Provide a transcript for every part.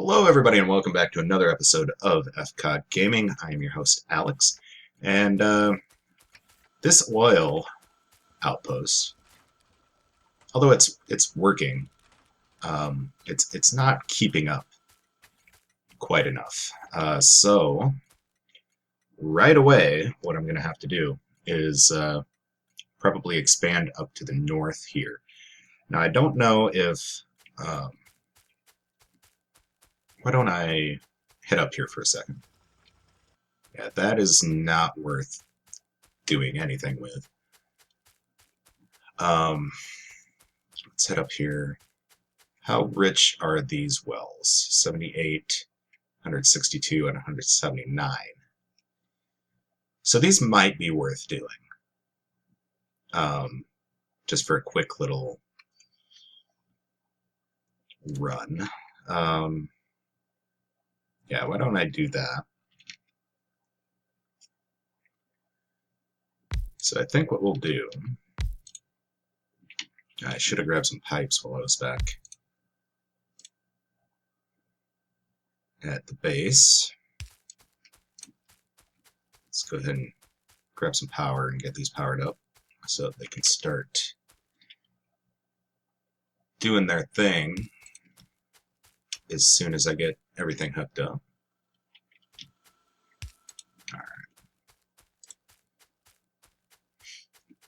Hello, everybody, and welcome back to another episode of FCOD Gaming. I am your host, Alex, and this oil outpost, although it's working, it's not keeping up quite enough. So right away, what I'm going to have to do is probably expand up to the north here. Now, I don't know if why don't I head up here for a second? Yeah, that is not worth doing anything with. Let's head up here. How rich are these wells? 78, 162, and 179. So these might be worth doing. Just for a quick little run. Yeah, why don't I do that? So I think what we'll do... I should have grabbed some pipes while I was back at the base. Let's go ahead and grab some power and get these powered up so they can start doing their thing as soon as I get everything hooked up. Alright.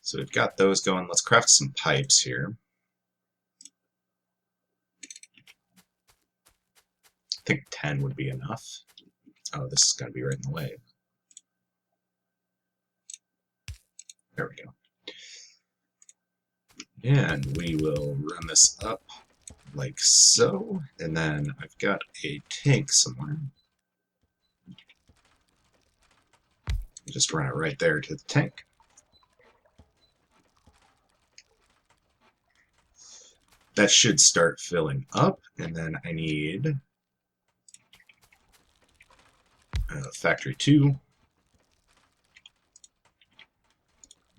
So we've got those going. Let's craft some pipes here. I think 10 would be enough. Oh, this is going to be right in the way. There we go. And we will run this up like so. And then I've got a tank somewhere. Just run it right there to the tank. That should start filling up, and then I need Factory 2.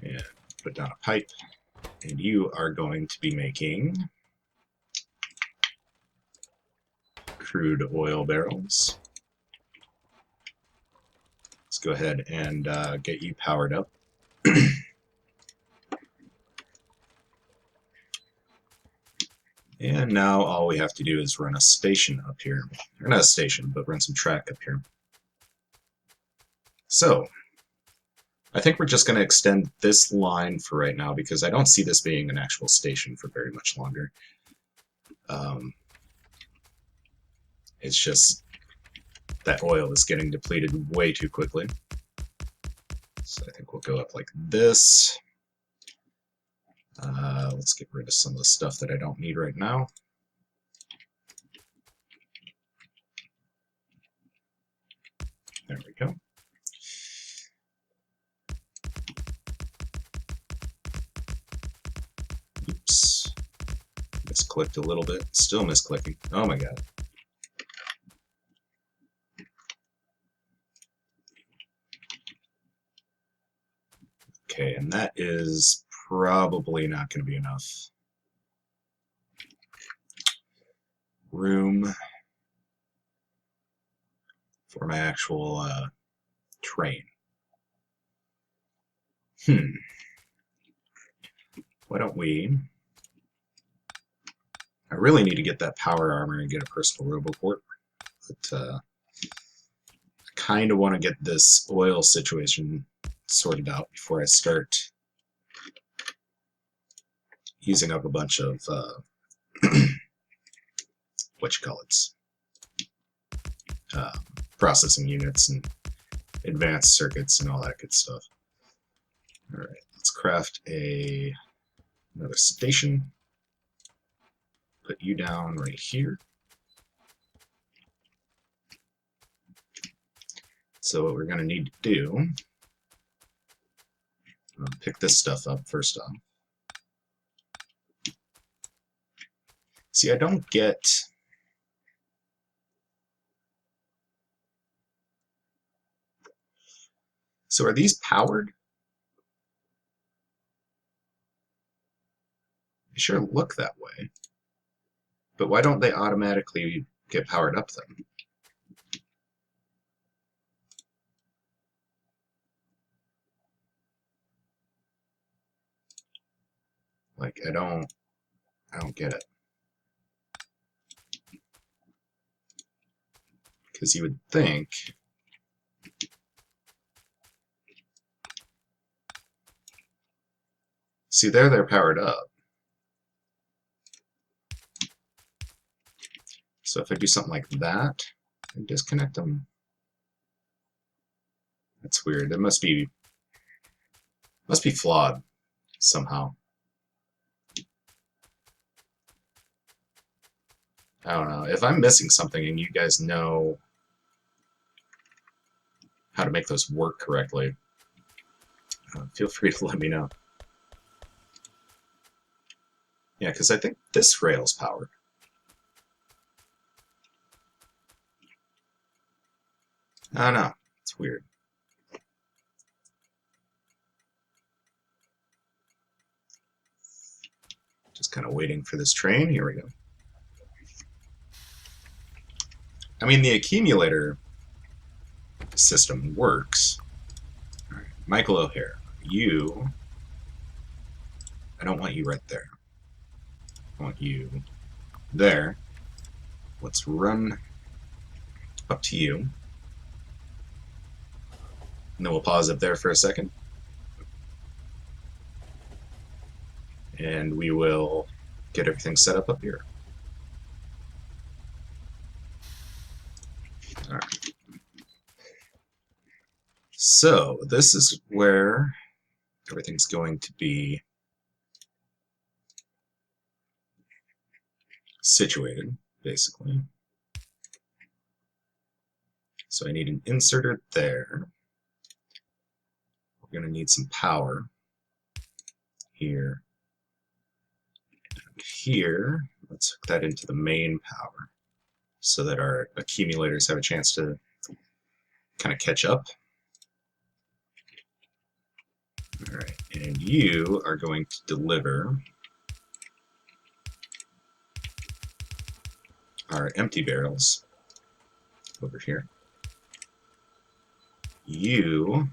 And put down a pipe. And you are going to be making crude oil barrels. Let's go ahead and get you powered up. And now all we have to do is run a station up here. Or not a station, but run some track up here. So, I think we're just going to extend this line for right now because I don't see this being an actual station for very much longer. It's just that oil is getting depleted way too quickly. So I think we'll go up like this. Let's get rid of some of the stuff that I don't need right now. There we go. Oops. Misclicked a little bit. Still misclicking. Oh my god. Okay, and that is probably not going to be enough room for my actual train. Why don't we... I really need to get that power armor and get a personal roboport, but I kind of want to get this oil situation sorted out before I start using up a bunch of processing units and advanced circuits and all that good stuff. Alright, let's craft another station. Put you down right here. So what we're going to need to do, pick this stuff up first off. See, I don't get... So are these powered? They sure look that way. But why don't they automatically get powered up then? Like, I don't get it. Because you would think see there, they're powered up. So if I do something like that and disconnect them, that's weird. It must be flawed somehow. I don't know. If I'm missing something and you guys know how to make those work correctly, feel free to let me know. Yeah, because I think this rail's powered. I don't know. It's weird. Just kind of waiting for this train. Here we go. I mean, the accumulator system works. All right. Michael O'Hare, you... I don't want you right there. I want you there. Let's run up to you. And then we'll pause up there for a second. And we will get everything set up here. All right. So this is where everything's going to be situated, basically. So I need an inserter there. We're going to need some power here. And here, let's hook that into the main power so that our accumulators have a chance to kind of catch up. All right, and you are going to deliver our empty barrels over here. You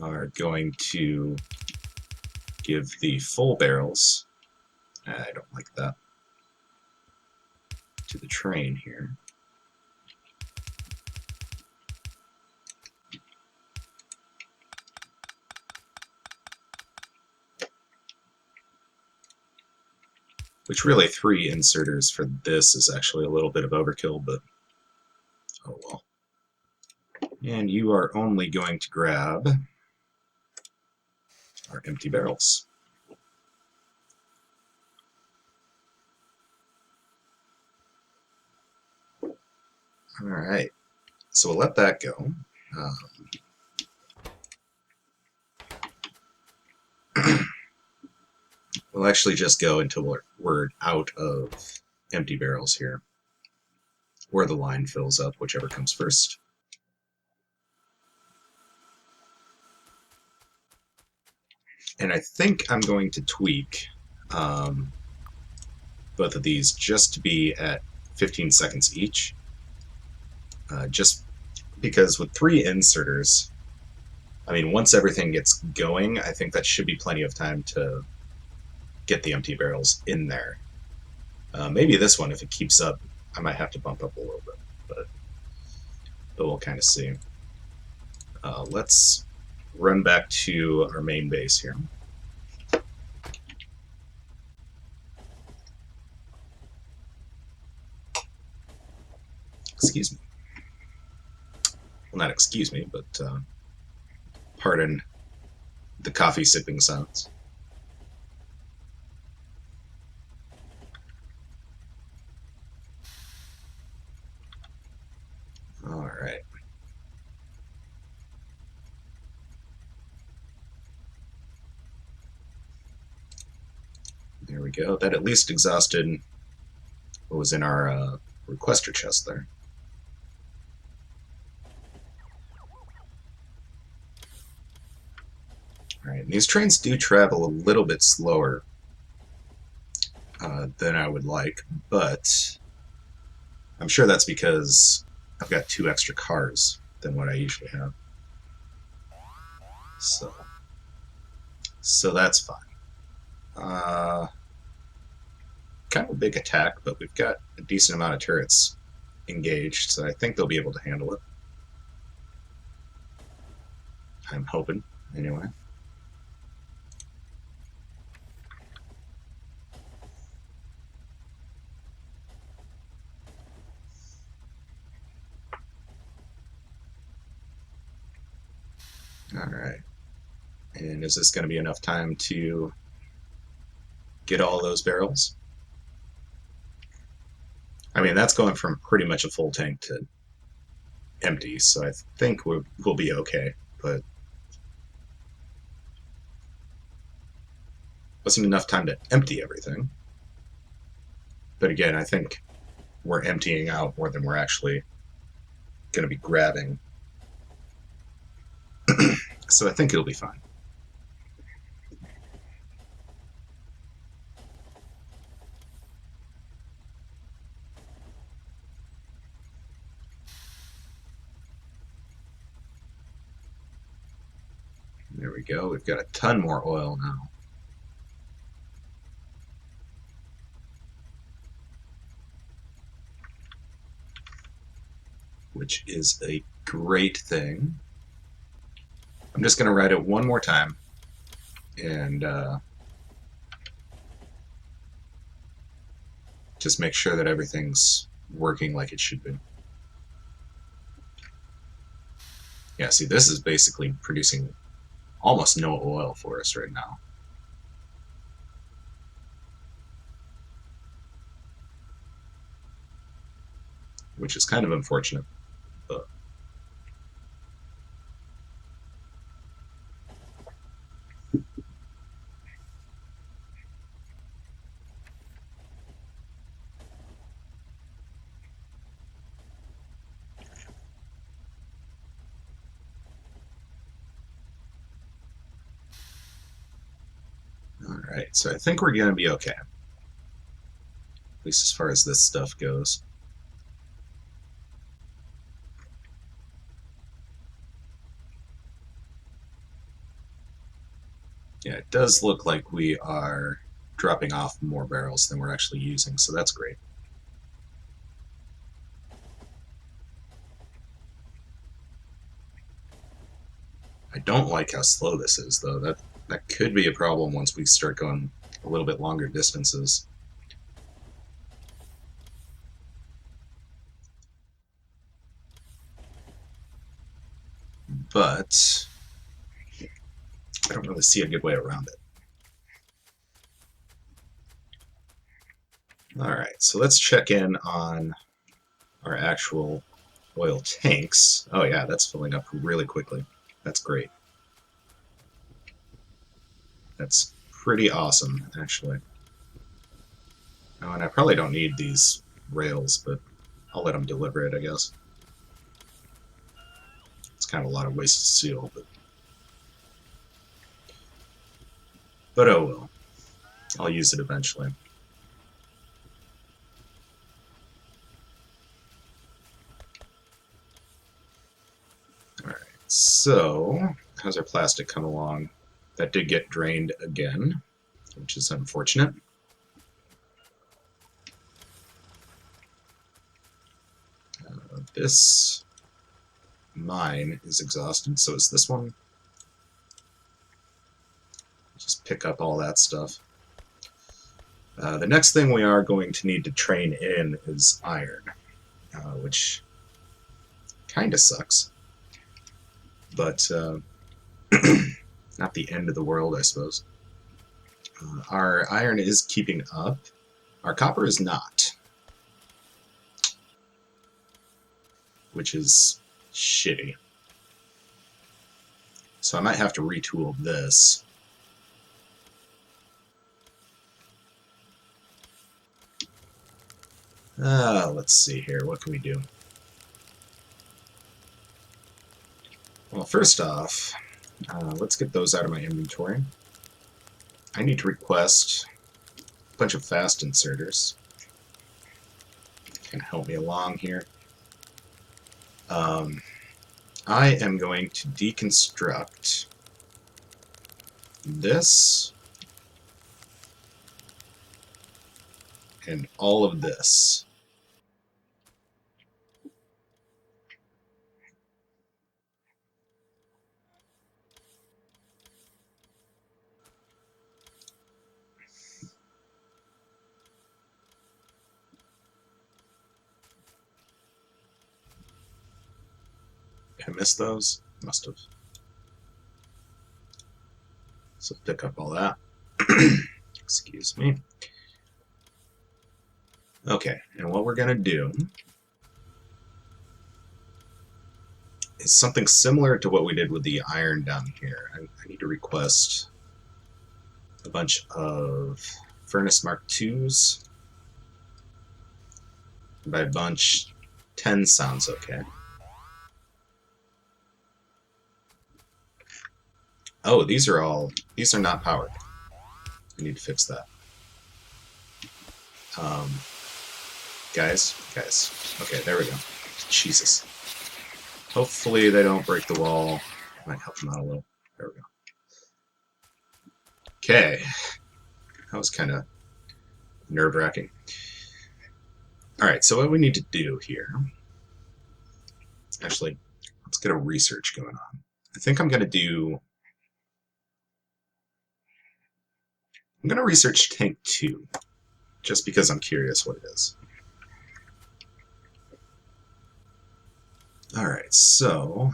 are going to give the full barrels, I don't like that, to the train here. Which really 3 inserters for this is actually a little bit of overkill, but oh well. And you are only going to grab our empty barrels. Alright, so we'll let that go. We'll actually just go until we're out of empty barrels here, or the line fills up, whichever comes first. And I think I'm going to tweak both of these just to be at 15 seconds each. Just because with 3 inserters, I mean, once everything gets going, I think that should be plenty of time to get the empty barrels in there. Maybe this one, if it keeps up, I might have to bump up a little bit, but we'll kind of see. Let's run back to our main base here. Excuse me. Well, not excuse me, but pardon the coffee sipping sounds. All right. There we go. That at least exhausted what was in our requester chest there. All right, these trains do travel a little bit slower than I would like, but I'm sure that's because I've got 2 extra cars than what I usually have. So that's fine. Kind of a big attack, but we've got a decent amount of turrets engaged, so I think they'll be able to handle it. I'm hoping, anyway. Alright. And is this going to be enough time to get all those barrels? I mean, that's going from pretty much a full tank to empty, so I think we'll be okay, but wasn't enough time to empty everything. But again, I think we're emptying out more than we're actually going to be grabbing. So I think it'll be fine. There we go. We've got a ton more oil now. Which is a great thing. I'm just going to write it one more time and just make sure that everything's working like it should be. Yeah, see, this is basically producing almost no oil for us right now. Which is kind of unfortunate, but alright, so I think we're going to be okay. At least as far as this stuff goes. Yeah, it does look like we are dropping off more barrels than we're actually using, so that's great. I don't like how slow this is, though. That could be a problem once we start going a little bit longer distances. But I don't really see a good way around it. Alright, so let's check in on our actual oil tanks. Oh yeah, that's filling up really quickly. That's great. That's pretty awesome, actually. Oh, and I probably don't need these rails, but I'll let them deliver it, I guess. It's kind of a lot of wasted steel, but oh well. I'll use it eventually. Alright, so how's our plastic come along? That did get drained again, which is unfortunate. This mine is exhausted, so is this one. Just pick up all that stuff. The next thing we are going to need to train in is iron, which kind of sucks, but not the end of the world, I suppose. Our iron is keeping up. Our copper is not, which is shitty. So I might have to retool this. Let's see here. What can we do? Well, first off, let's get those out of my inventory. I need to request bunch of fast inserters. Can help me along here. I am going to deconstruct this and all of this. I missed those? Must have. So pick up all that. Excuse me. Okay, and what we're going to do is something similar to what we did with the iron down here. I need to request a bunch of Furnace Mark IIs. By a bunch, 10 sounds okay. Oh, these are not powered. I need to fix that. Guys. Okay, there we go. Jesus. Hopefully they don't break the wall. Might help them out a little. There we go. Okay. That was kind of nerve-wracking. Alright, so what we need to do here... Actually, let's get a research going on. I think I'm going to research tank 2, just because I'm curious what it is. Alright, so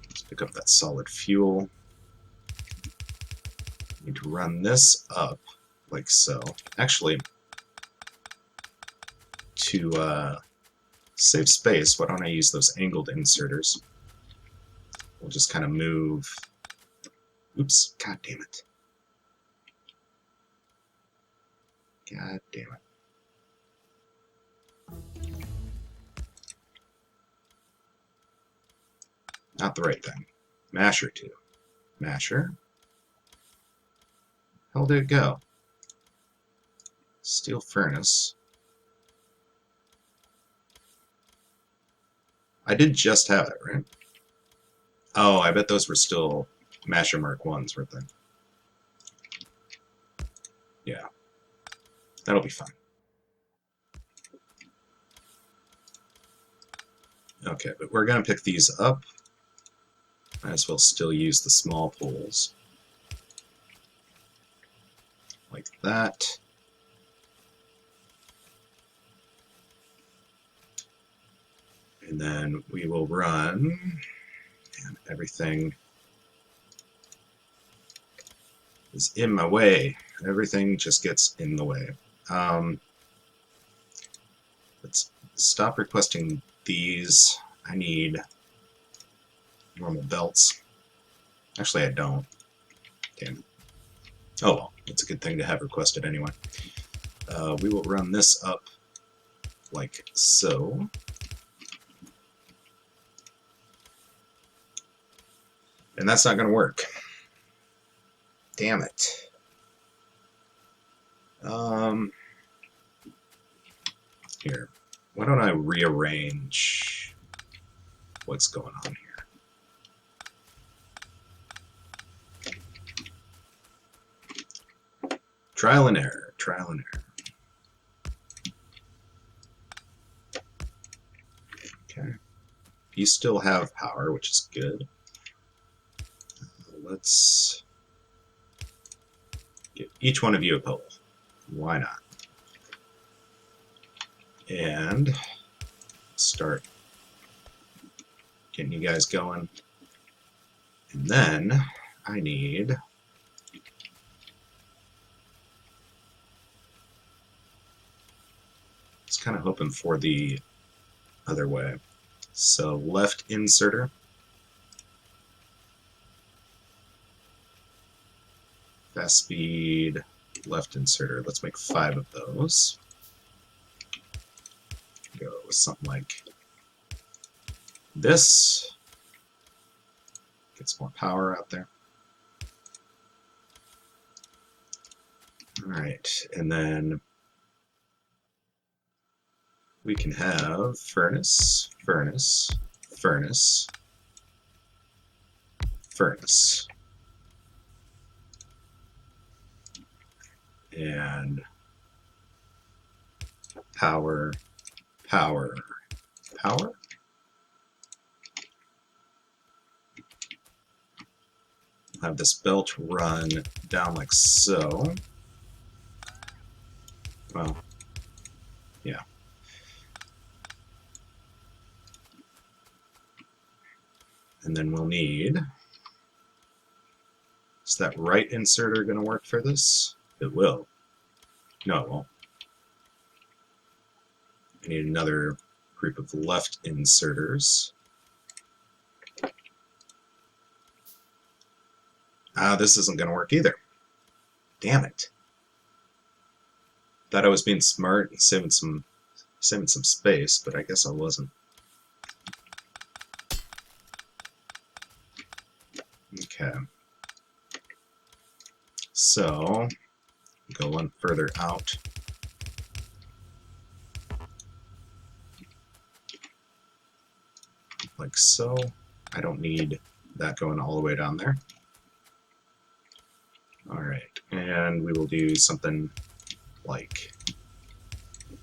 let's pick up that solid fuel. Need to run this up like so. Actually, to save space, why don't I use those angled inserters? We'll just kind of move. Oops, god damn it. God damn it. Not the right thing. Masher 2. Masher. How did it go? Steel furnace. I did just have it, right? Oh, I bet those were still Masher Mark 1s, weren't they? Yeah. That'll be fine. Okay, but we're going to pick these up. Might as well still use the small poles. Like that. And then we will run, and everything is in my way. Everything just gets in the way. Let's stop requesting these. I need normal belts. Actually, I don't. Damn it. Oh well, it's a good thing to have requested anyway. We will run this up like so. And that's not going to work. Damn it. Here. Why don't I rearrange what's going on here? Trial and error. Trial and error. Okay. You still have power, which is good. Let's give each one of you a pole. Why not? And start getting you guys going. And then I need I was kind of hoping for the other way. So left inserter. Fast speed, left inserter. Let's make 5 of those. Go with something like this. Get some more power out there. Alright, and then we can have furnace, furnace, furnace, furnace. And power, power, power. Have this belt run down like so. Well, yeah. And then we'll need... Is that right inserter going to work for this? It will. No, it won't. I need another group of left inserters. Ah, this isn't going to work either. Damn it. Thought I was being smart and saving some space, but I guess I wasn't. Okay. So, go one further out. Like so. I don't need that going all the way down there. Alright, and we will do something like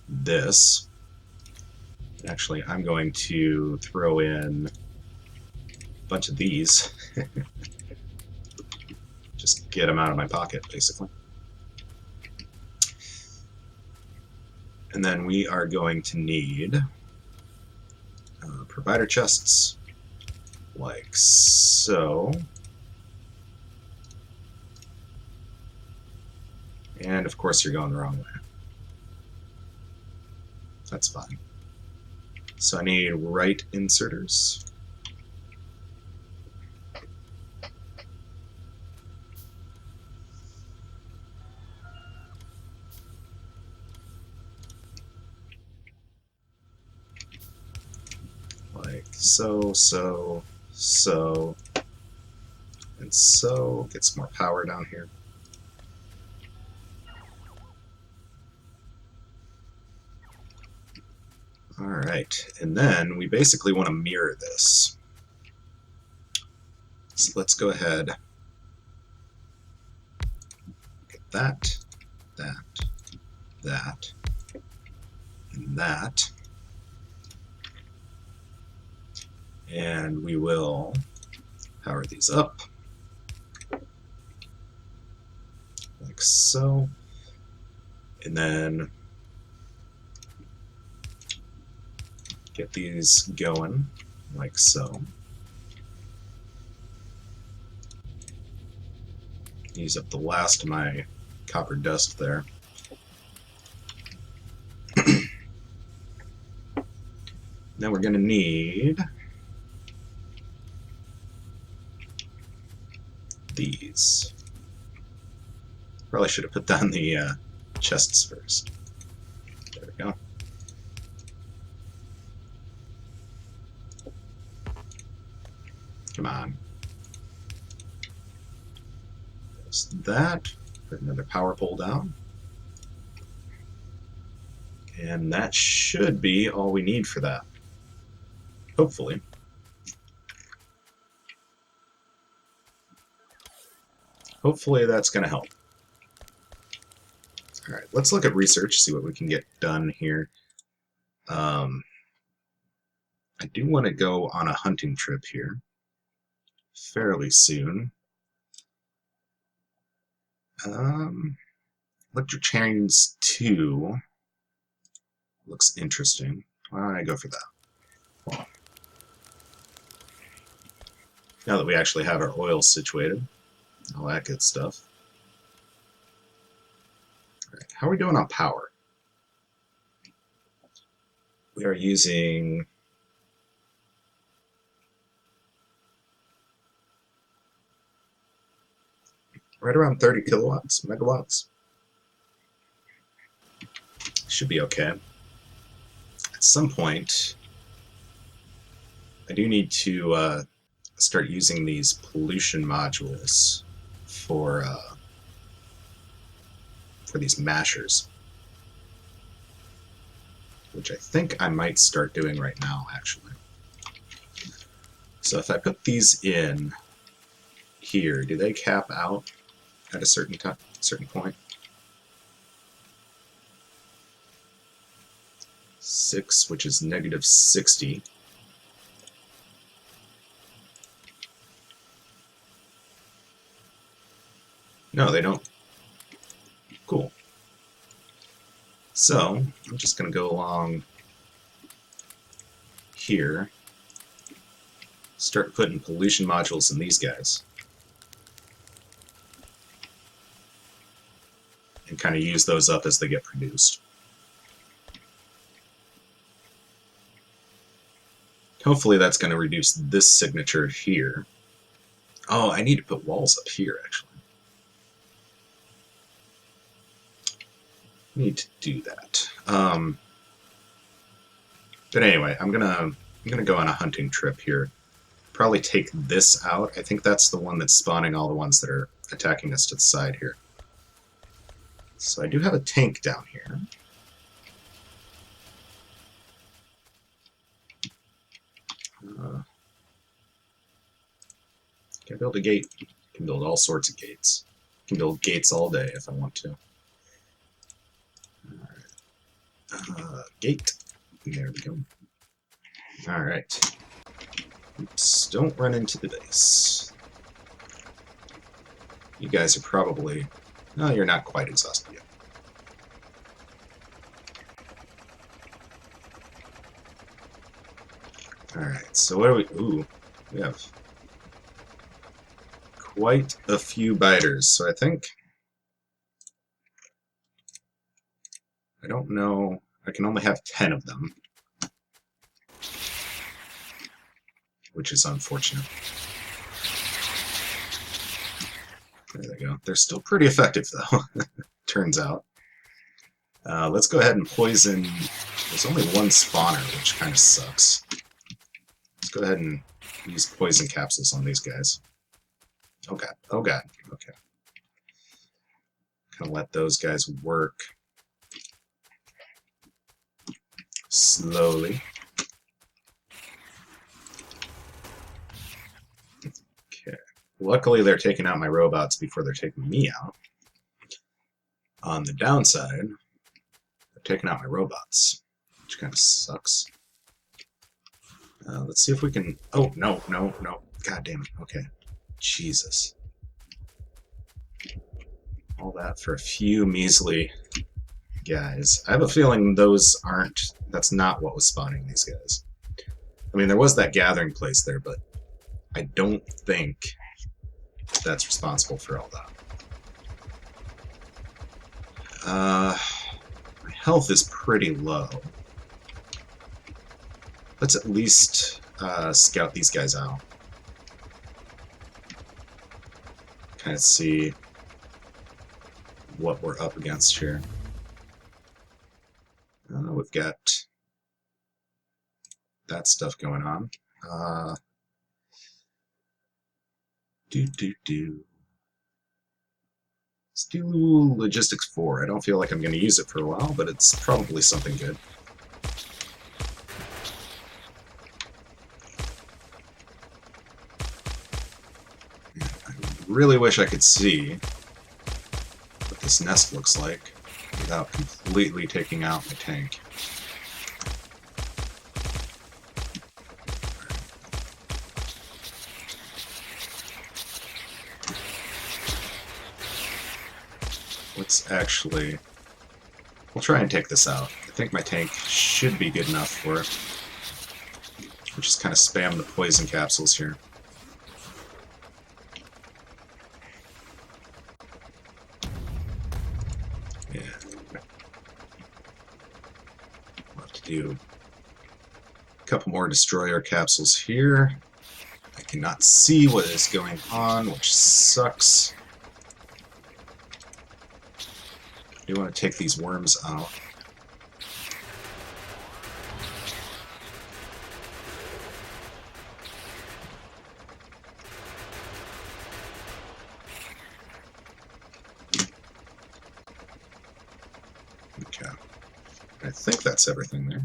this. Actually, I'm going to throw in a bunch of these. Just get them out of my pocket, basically. And then we are going to need provider chests, like so. And of course you're going the wrong way. That's fine. So I need right inserters. Like so, so, so, and so. Get some more power down here. Alright, and then we basically want to mirror this. So let's go ahead. Get that, that, that, and that. And we will power these up. Like so. And then get these going, like so. Use up the last of my copper dust there. Now we're going to need these. Probably should have put down the chests first. There we go. Come on. There's that. Put another power pole down. And that should be all we need for that. Hopefully. Hopefully that's going to help. Alright, let's look at research, see what we can get done here. I do want to go on a hunting trip here fairly soon. Electric chains 2 looks interesting. Why don't I go for that? Well, now that we actually have our oil situated, all that good stuff. All right, how are we doing on power? We are using right around 30 kilowatts, megawatts. Should be okay. At some point, I do need to start using these pollution modules for for these mashers, which I think I might start doing right now, actually. So if I put these in here, do they cap out at a certain point? 6, which is negative 60. No, they don't. Cool. So, I'm just going to go along here, start putting pollution modules in these guys, and kind of use those up as they get produced. Hopefully that's going to reduce this signature here. Oh, I need to put walls up here, actually. Need to do that. But anyway, I'm gonna go on a hunting trip here. Probably take this out. I think that's the one that's spawning all the ones that are attacking us to the side here. So I do have a tank down here. Can build a gate. Can build all sorts of gates. Can build gates all day if I want to. Gate. There we go. Alright. Oops, don't run into the base. You guys are probably... No, you're not quite exhausted yet. Alright, so what do we... Ooh, we have quite a few biters, so I think... I don't know... I can only have 10 of them. Which is unfortunate. There they go. They're still pretty effective, though, turns out. Let's go ahead and poison... There's only one spawner, which kind of sucks. Let's go ahead and use poison capsules on these guys. Oh god, oh god, okay. Kind of let those guys work slowly. Okay. Luckily they're taking out my robots before they're taking me out. On the downside, they're taking out my robots, which kind of sucks. Let's see if we can... Oh, no, no, no. God damn it. Okay. Jesus. All that for a few measly guys. I have a feeling those aren't... That's not what was spawning these guys. I mean, there was that gathering place there, but I don't think that's responsible for all that. My health is pretty low. Let's at least scout these guys out. Kind of see what we're up against here. We've got that stuff going on. Let's do Logistics 4. I don't feel like I'm going to use it for a while, but it's probably something good. I really wish I could see what this nest looks like without completely taking out my tank. Let's actually... We'll try and take this out. I think my tank should be good enough for it. We'll just kind of spam the poison capsules here. Yeah. We'll have to do a couple more destroyer capsules here. I cannot see what is going on, which sucks. I do want to take these worms out. think that's everything there.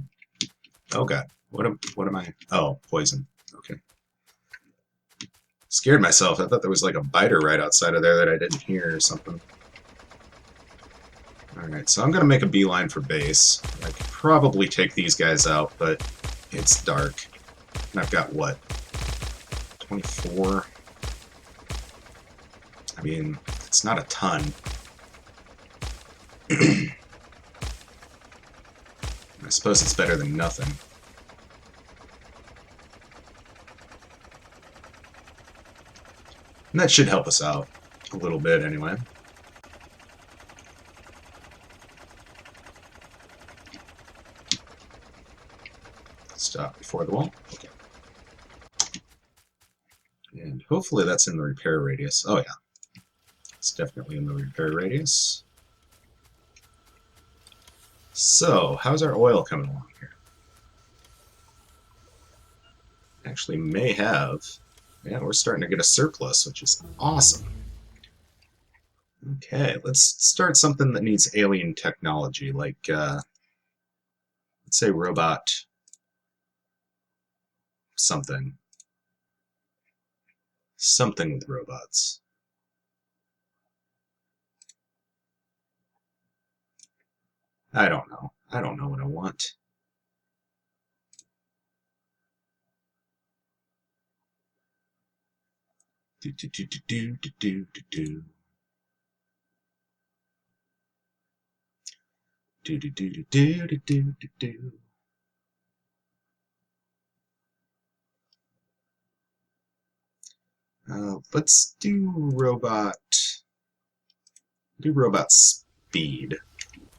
Oh god, what am I? Oh, poison. Okay. Scared myself. I thought there was like a biter right outside of there that I didn't hear or something. Alright, so I'm going to make a beeline for base. I could probably take these guys out, but it's dark. And I've got, what, 24? I mean, it's not a ton. I suppose it's better than nothing. And that should help us out a little bit anyway. Stop before the wall. Okay. And hopefully that's in the repair radius. Oh yeah. It's definitely in the repair radius. So, how's our oil coming along here? Actually may have. Yeah, we're starting to get a surplus, which is awesome. Okay, let's start something that needs alien technology, like, let's say robot something. Something with robots. I don't know. I don't know what I want. Do do do do do do do do do. Do do do do do do do do do. Let's do robot. Do robot speed.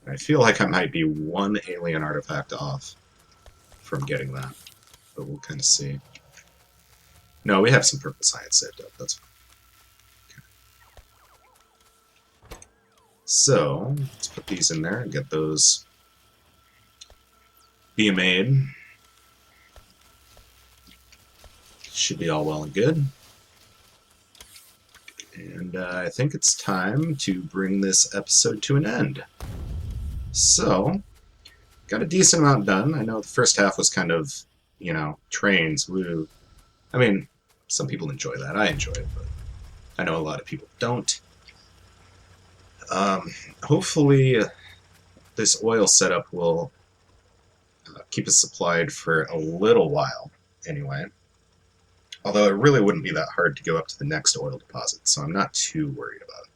I feel like I might be one alien artifact off from getting that, but we'll kind of see. No, we have some purple science saved up. That's fine. Okay. So let's put these in there and get those being made. Should be all well and good. And I think it's time to bring this episode to an end. So, got a decent amount done. I know the first half was kind of, you know, trains, woo. I mean, some people enjoy that. I enjoy it, but I know a lot of people don't. Hopefully, this oil setup will keep us supplied for a little while, anyway. Although it really wouldn't be that hard to go up to the next oil deposit, so I'm not too worried about it.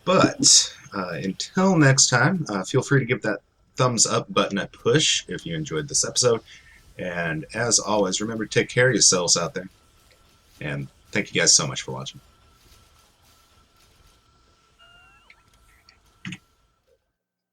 But until next time, feel free to give that thumbs up button a push if you enjoyed this episode. And as always, remember to take care of yourselves out there. And thank you guys so much for watching.